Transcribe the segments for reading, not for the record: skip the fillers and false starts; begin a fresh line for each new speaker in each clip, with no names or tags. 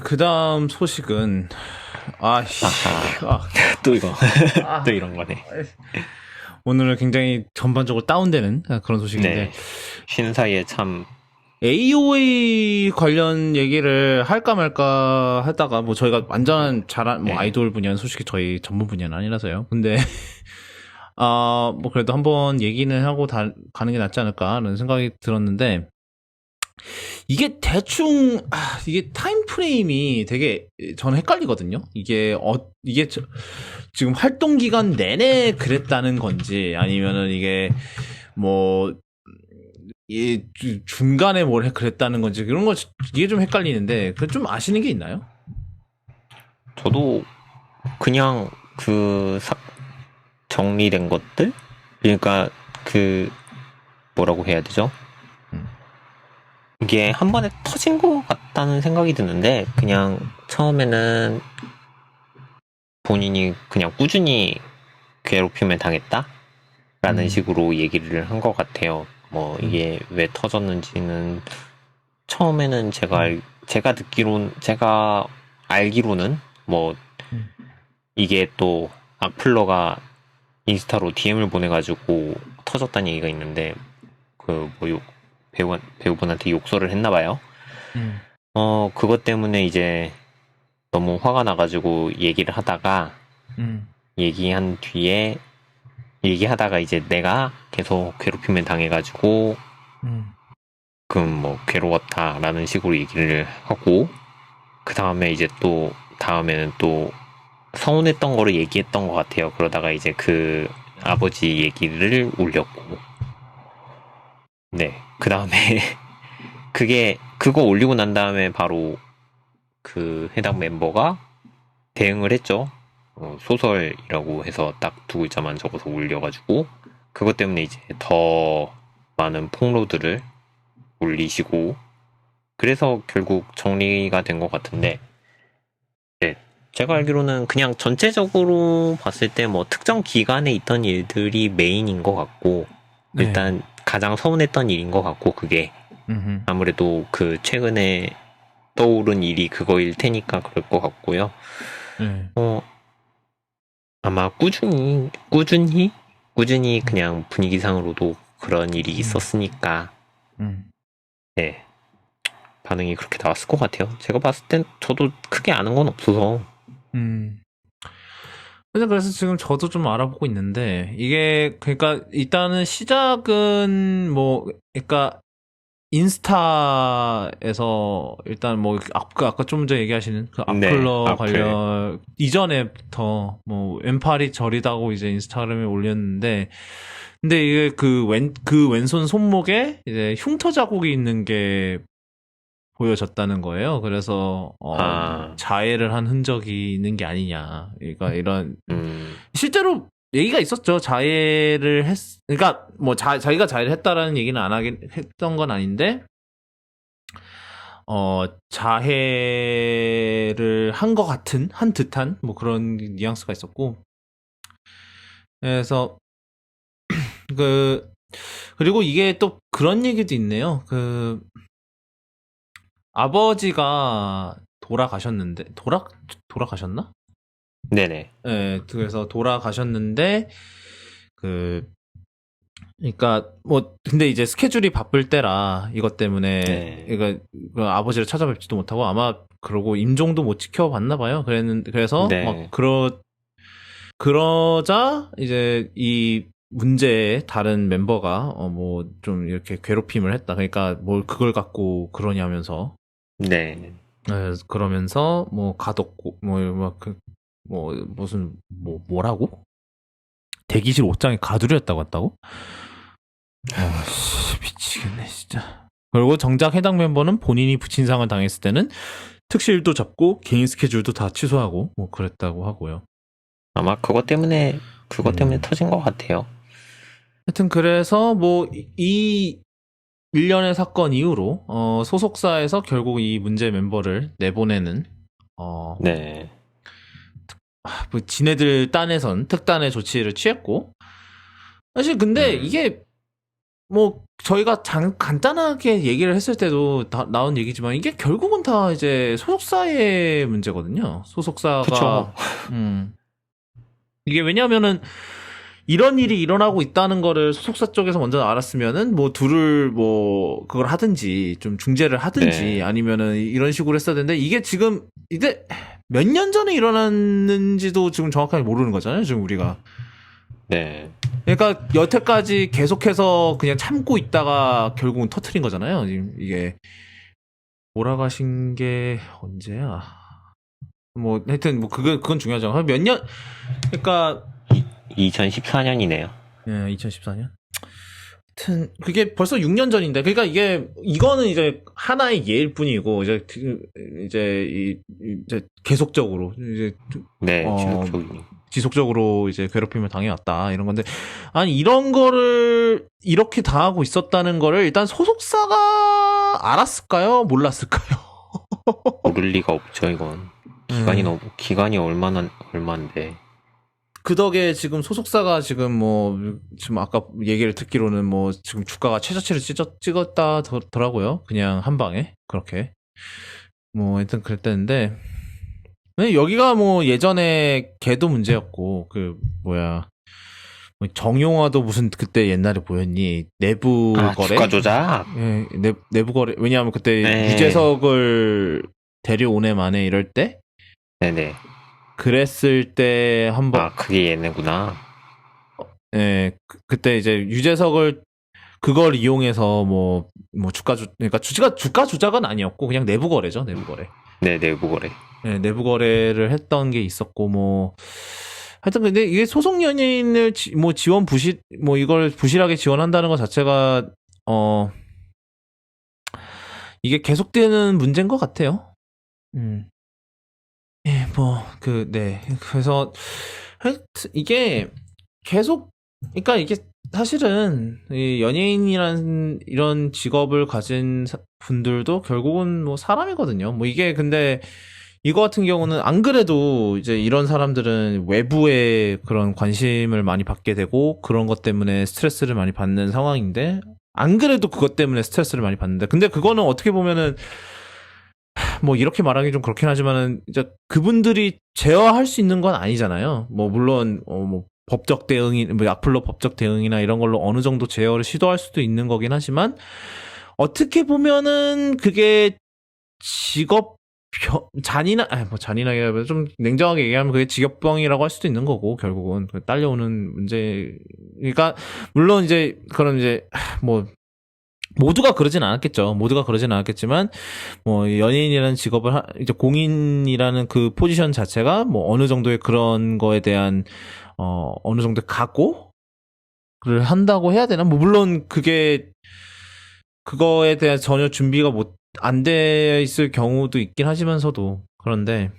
그 다음 소식은, 아씨,
아하,
아,
또 이거,
아,
또 이런 거네.
오늘은 굉장히 전반적으로 다운되는 그런 소식인데,
네. 쉬는 사이에 참,
AOA 관련 얘기를 할까 말까 하다가, 뭐 저희가 완전 잘한, 뭐
네.
아이돌 분야는 솔직히 저희 전문 분야는 아니라서요. 근데, 뭐 그래도 한번 얘기는 하고 가는 게 낫지 않을까라는 생각이 들었는데, 이게 대충 이게 타임 프레임이 되게 저는 헷갈리거든요. 이게 지금 활동 기간 내내 그랬다는 건지 아니면은 이게 뭐 이 중간에 뭘 그랬다는 건지 그런 거 이게 좀 헷갈리는데 그 좀 아시는 게 있나요?
저도 그냥 정리된 것들? 그러니까 그, 뭐라고 해야 되죠?
음.
이게 한 번에 터진 것 같다는 생각이 드는데, 그냥 처음에는 본인이 그냥 꾸준히 괴롭힘을 당했다? 라는
음.
식으로 얘기를 한 것 같아요. 뭐,
음.
이게 왜 터졌는지는, 처음에는 제가 알기로는, 뭐,
음.
이게 또, 악플러가 인스타로 DM을 보내가지고 터졌다는 얘기가 있는데, 뭐, 배우분한테 욕설을 했나봐요.
음.
그것 때문에 이제 너무 화가 나가지고 얘기를 하다가,
음.
얘기한 뒤에, 얘기하다가 이제 내가 계속 괴롭힘을 당해가지고,
음.
그럼 뭐 괴로웠다라는 식으로 얘기를 하고 그 다음에 이제 또 다음에는 또 서운했던 거를 얘기했던 것 같아요. 그러다가 이제 그 아버지 얘기를 올렸고 네. 그 다음에 그거 올리고 난 다음에 바로 그 해당 멤버가 대응을 했죠. 소설이라고 해서 딱 두 글자만 적어서 올려가지고 그것 때문에 이제 더 많은 폭로들을 올리시고 그래서 결국 정리가 된 것 같은데, 네. 제가 알기로는 그냥 전체적으로 봤을 때 뭐 특정 기간에 있던 일들이 메인인 것 같고,
네.
일단 가장 서운했던 일인 것 같고, 그게
음.
아무래도 그 최근에 떠오른 일이 그거일 테니까 그럴 것 같고요.
네.
어, 아마 꾸준히
음.
그냥 분위기상으로도 그런 일이
음.
있었으니까,
음.
네. 반응이 그렇게 나왔을 것 같아요. 제가 봤을 땐 저도 크게 아는 건 없어서,
음. 그래서 지금 저도 좀 알아보고 있는데 이게 그러니까 일단은 시작은 뭐 그러니까 인스타에서 일단 뭐 아까 좀 전에 얘기하시는 그
네,
악플러
악플.
관련 이전에부터 뭐 왼팔이 저리다고 이제 인스타그램에 올렸는데 근데 이게 그 왼손 손목에 이제 흉터 자국이 있는 게 보여졌다는 거예요. 그래서
아,
자해를 한 흔적이 있는 게 아니냐. 그러니까 이런
음,
실제로 얘기가 있었죠. 그러니까 뭐 자기가 자해를 했다라는 얘기는 안 하긴 했던 건 아닌데, 자해를 한 것 같은, 한 듯한, 뭐 그런 뉘앙스가 있었고, 그래서, 그, 그리고 이게 또 그런 얘기도 있네요. 아버지가 돌아가셨나?
네네.
예, 그래서 돌아가셨는데, 그, 그러니까 뭐 근데 이제 스케줄이 바쁠 때라 이것 때문에
네.
그 아버지를 찾아뵙지도 못하고 아마 그러고 임종도 못 지켜봤나 봐요. 그래서 막
네.
그러자 이제 이 문제의 다른 멤버가 뭐 좀 이렇게 괴롭힘을 했다. 그러니까 뭘 그걸 갖고 그러냐면서
네.
그러면서 뭐 가뒀고 뭐 무슨 뭐라고? 대기실 옷장에 가두렸다고 했다고? 씨, 미치겠네, 진짜. 그리고 정작 해당 멤버는 본인이 부친상을 당했을 때는 특실도 잡고 개인 스케줄도 다 취소하고 뭐 그랬다고 하고요.
아마 그것 때문에
음.
터진 것 같아요.
하여튼 그래서 뭐 이 일련의 사건 이후로 소속사에서 결국 이 문제 멤버를 내보내는 어,
네.
뭐 지네들 딴에선 특단의 조치를 취했고 사실 근데
음,
이게 뭐 저희가 간단하게 얘기를 했을 때도 나온 얘기지만 이게 결국은 다 이제 소속사의 문제거든요. 소속사가
그쵸.
이게 왜냐하면은 이런 일이 일어나고 있다는 거를 소속사 쪽에서 먼저 알았으면은 뭐 둘을 뭐 그걸 하든지 좀 중재를 하든지
네.
아니면은 이런 식으로 했어야 되는데 이게 지금 이제 몇 년 전에 일어났는지도 지금 정확하게 모르는 거잖아요. 지금 우리가.
네.
그러니까 여태까지 계속해서 그냥 참고 있다가 결국은 터트린 거잖아요. 지금 이게 몰아가신 게 언제야? 뭐 하여튼 뭐 그건 중요하죠. 한 몇 년 그러니까
2014년이네요.
예, 2014년. 하여튼 그게 벌써 6년 전인데 그러니까 이거는 이제 하나의 예일 뿐이고 이제 계속적으로 이제
네,
어
지속적인.
지속적으로 이제 괴롭힘을 당해왔다 이런 건데 아니 이런 거를 이렇게 당하고 있었다는 거를 일단 소속사가 알았을까요? 몰랐을까요?
모를 리가 없죠, 이건. 기간이 얼마인데.
그 덕에 지금 소속사가 지금 지금 아까 얘기를 듣기로는 뭐 지금 주가가 최저치를 찍었다더라고요. 그냥 한 방에 그렇게 뭐 하여튼 그랬다는데 근데 여기가 뭐 예전에 걔도 문제였고 뭐 정용화도 무슨 그때 옛날에 뭐였니 내부 거래
주가 조작?
예, 내부 거래 왜냐하면 그때
네.
유재석을 데려오네 만에 이럴 때
네네.
그랬을 때 한번
그게 얘네구나.
예, 그때 이제 유재석을 그걸 이용해서 그러니까 주가 조작은 아니었고 그냥 내부 거래죠, 내부 거래.
네, 내부 거래.
네, 내부 거래를 했던 게 있었고 하여튼 근데 이게 소속 연예인을 이걸 부실하게 지원한다는 것 자체가 이게 계속되는 문제인 것 같아요. 예, 네. 그래서 이게 계속 그러니까 이게 사실은 이 연예인이란 이런 직업을 가진 분들도 결국은 뭐 사람이거든요. 뭐 이게 근데 이거 같은 경우는 안 그래도 이제 이런 사람들은 외부의 그런 관심을 많이 받게 되고 그런 것 때문에 스트레스를 많이 받는 상황인데 안 그래도 그것 때문에 스트레스를 많이 받는데 근데 그거는 어떻게 보면은 뭐 이렇게 말하기 좀 그렇긴 하지만은 이제 그분들이 제어할 수 있는 건 아니잖아요. 뭐 물론 뭐 법적 대응이 뭐 악플로 법적 대응이나 이런 걸로 어느 정도 제어를 시도할 수도 있는 거긴 하지만 어떻게 보면은 그게 잔인하게 좀 냉정하게 얘기하면 그게 직업병이라고 할 수도 있는 거고 결국은 딸려오는 문제. 그러니까 물론 이제 그런 이제 뭐 모두가 그러진 않았겠죠. 모두가 그러진 않았겠지만 뭐 연예인이라는 직업을 이제 공인이라는 그 포지션 자체가 뭐 어느 정도의 그런 거에 대한 어느 정도 각오를 한다고 해야 되나? 뭐 물론 그거에 대한 전혀 준비가 안 돼 있을 경우도 있긴 하지만서도 그런데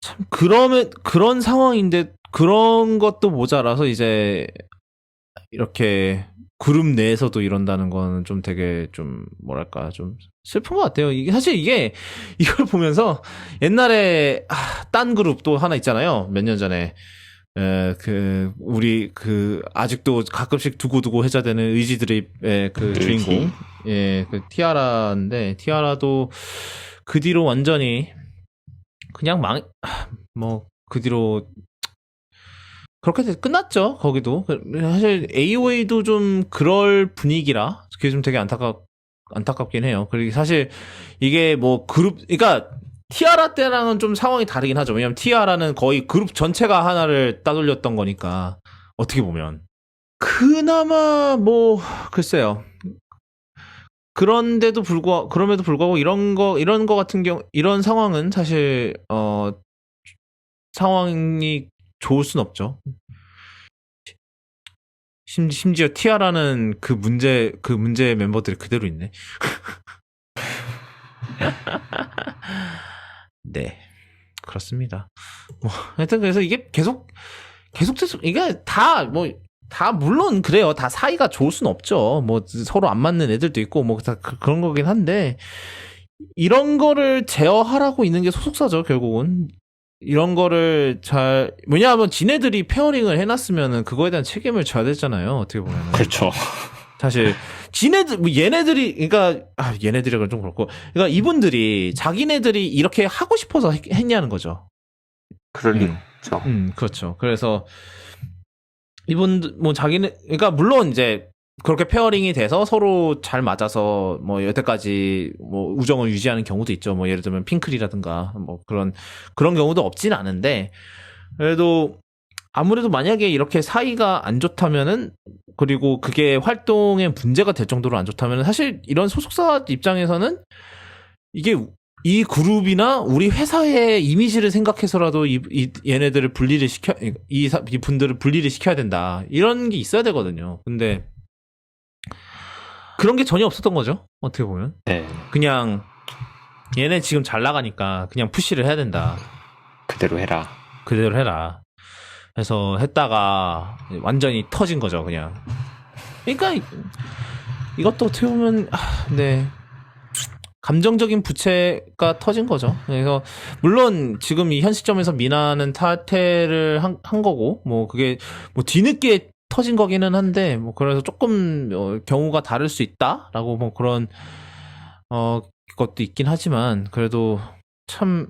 참 그런 상황인데 그런 것도 모자라서 이제 이렇게 그룹 내에서도 이런다는 거는 좀 되게 좀 뭐랄까 좀 슬픈 것 같아요. 이게 사실 이걸 보면서 옛날에 딴 그룹 또 하나 있잖아요. 몇 년 전에 우리 아직도 가끔씩 두고두고 해자되는 의지드립의 그 주인공 그 티아라인데 티아라도 그 뒤로 완전히 그냥 그 뒤로 그렇게 끝났죠. 거기도 사실 AOA도 좀 그럴 분위기라 그게 좀 되게 안타깝긴 해요. 그리고 사실 이게 뭐 그러니까 티아라 때랑은 좀 상황이 다르긴 하죠. 왜냐면 티아라는 거의 그룹 전체가 하나를 따돌렸던 거니까 어떻게 보면 그나마 뭐 글쎄요. 그럼에도 불구하고 이런 거 같은 경우 이런 상황은 사실 상황이 좋을 순 없죠. 심지어 티아라는 그 문제 멤버들이 그대로 있네. 네. 그렇습니다. 뭐, 하여튼 그래서 이게 계속 이게 다 물론 그래요. 다 사이가 좋을 순 없죠. 뭐 서로 안 맞는 애들도 있고 뭐 다 그런 거긴 한데 이런 거를 제어하라고 있는 게 소속사죠, 결국은. 이런 거를 왜냐하면 지네들이 페어링을 해놨으면은 그거에 대한 책임을 져야 되잖아요. 어떻게 보면.
그렇죠.
사실 얘네들이 그러니까 얘네들이가 좀 그렇고 그러니까 이분들이 자기네들이 이렇게 하고 싶어서 했냐는 거죠.
그럴 리가 없죠.
그렇죠. 그래서 이분들 뭐 자기네 그러니까 물론 이제 그렇게 페어링이 돼서 서로 잘 맞아서 뭐 여태까지 뭐 우정을 유지하는 경우도 있죠. 뭐 예를 들면 핑클이라든가 뭐 그런 경우도 없진 않은데 그래도 아무래도 만약에 이렇게 사이가 안 좋다면은 그리고 그게 활동에 문제가 될 정도로 안 좋다면은 사실 이런 소속사 입장에서는 이게 이 그룹이나 우리 회사의 이미지를 생각해서라도 얘네들을 분리를 이 분들을 분리를 시켜야 된다. 이런 게 있어야 되거든요. 근데 그런 게 전혀 없었던 거죠. 어떻게 보면.
네.
그냥 얘네 지금 잘 나가니까 그냥 푸시를 해야 된다.
그대로 해라.
그대로 해라. 해서 했다가 완전히 터진 거죠, 그냥. 그러니까 이것도 어떻게 보면 네. 감정적인 부채가 터진 거죠. 그래서 물론 지금 이 현 시점에서 미나는 탈퇴를 한 거고 뭐 그게 뭐 뒤늦게 터진 거기는 한데 뭐 그래서 조금 경우가 다를 수 있다라고 뭐 그런 것도 있긴 하지만 그래도 참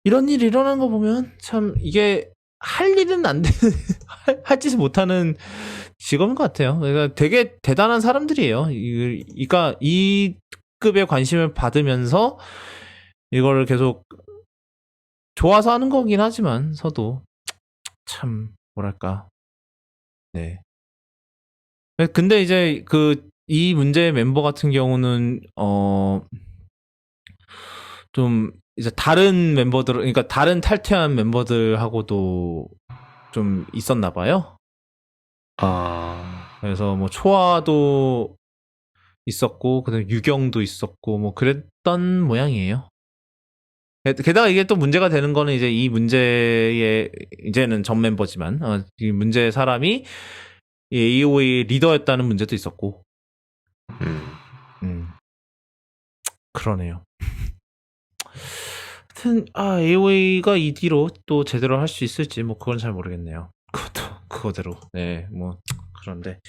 이런 일이 일어나는 거 보면 참 이게 할 일은 안 되는 할 짓을 못하는 직업인 것 같아요. 그러니까 되게 대단한 사람들이에요. 그러니까 이 급의 관심을 받으면서 이거를 계속 좋아서 하는 거긴 하지만서도 참 뭐랄까. 네. 근데 이제 이 문제의 멤버 같은 경우는 좀 이제 다른 멤버들 그러니까 다른 탈퇴한 멤버들하고도 좀 있었나 봐요. 그래서 뭐 초아도 있었고 그다음에 유경도 있었고 뭐 그랬던 모양이에요. 게다가 이게 또 문제가 되는 거는 이제 이 문제의 이제는 전 멤버지만 이 문제의 사람이 이 AOA 리더였다는 문제도 있었고. 그러네요. 하여튼 AOA가 이 뒤로 또 제대로 할 수 있을지 뭐 그건 잘 모르겠네요. 그거대로. 네, 뭐 그런데